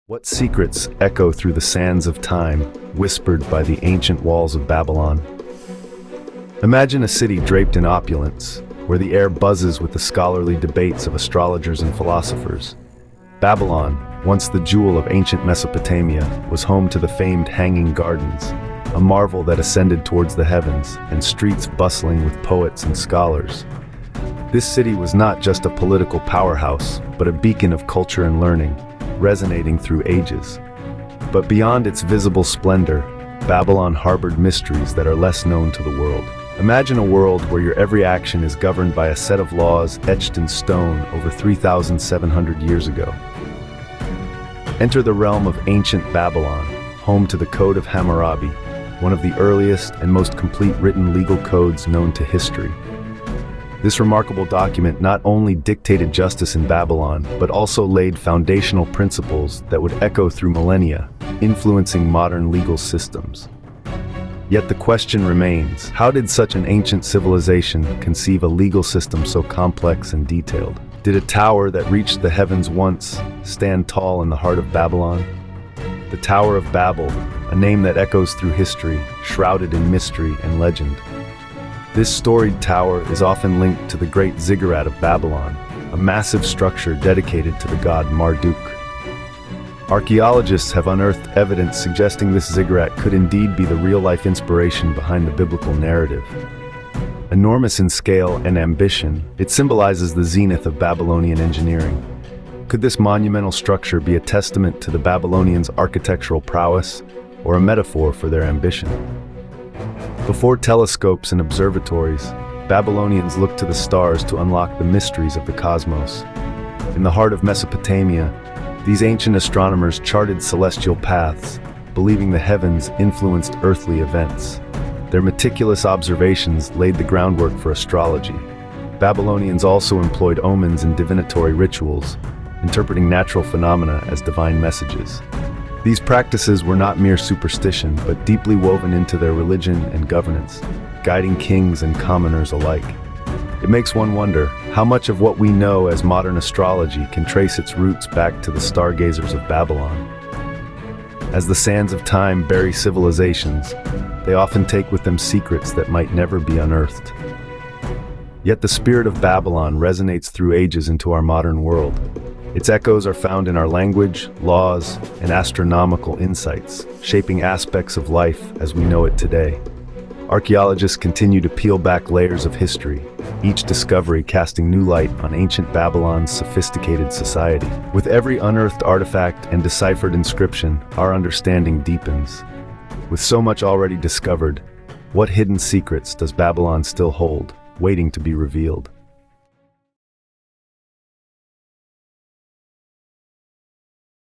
What secrets echo through the sands of time, whispered by the ancient walls of Babylon? Imagine a city draped in opulence, where the air buzzes with the scholarly debates of astrologers and philosophers. Babylon, once the jewel of ancient Mesopotamia, was home to the famed Hanging Gardens, a marvel that ascended towards the heavens, and streets bustling with poets and scholars. This city was not just a political powerhouse, but a beacon of culture and learning, resonating through ages. But beyond its visible splendor, Babylon harbored mysteries that are less known to the world. Imagine a world where your every action is governed by a set of laws etched in stone over 3,700 years ago. Enter the realm of ancient Babylon, home to the Code of Hammurabi, one of the earliest and most complete written legal codes known to history. This remarkable document not only dictated justice in Babylon, but also laid foundational principles that would echo through millennia, influencing modern legal systems. Yet the question remains, how did such an ancient civilization conceive a legal system so complex and detailed? Did a tower that reached the heavens once stand tall in the heart of Babylon? The Tower of Babel, a name that echoes through history, shrouded in mystery and legend. This storied tower is often linked to the Great Ziggurat of Babylon, a massive structure dedicated to the god Marduk. Archaeologists have unearthed evidence suggesting this ziggurat could indeed be the real-life inspiration behind the biblical narrative. Enormous in scale and ambition, it symbolizes the zenith of Babylonian engineering. Could this monumental structure be a testament to the Babylonians' architectural prowess, or a metaphor for their ambition? Before telescopes and observatories, Babylonians looked to the stars to unlock the mysteries of the cosmos. In the heart of Mesopotamia, these ancient astronomers charted celestial paths, believing the heavens influenced earthly events. Their meticulous observations laid the groundwork for astrology. Babylonians also employed omens and divinatory rituals, interpreting natural phenomena as divine messages. These practices were not mere superstition, but deeply woven into their religion and governance, guiding kings and commoners alike. It makes one wonder, how much of what we know as modern astrology can trace its roots back to the stargazers of Babylon? As the sands of time bury civilizations, they often take with them secrets that might never be unearthed. Yet the spirit of Babylon resonates through ages into our modern world. Its echoes are found in our language, laws, and astronomical insights, shaping aspects of life as we know it today. Archaeologists continue to peel back layers of history, each discovery casting new light on ancient Babylon's sophisticated society. With every unearthed artifact and deciphered inscription, our understanding deepens. With so much already discovered, what hidden secrets does Babylon still hold, waiting to be revealed?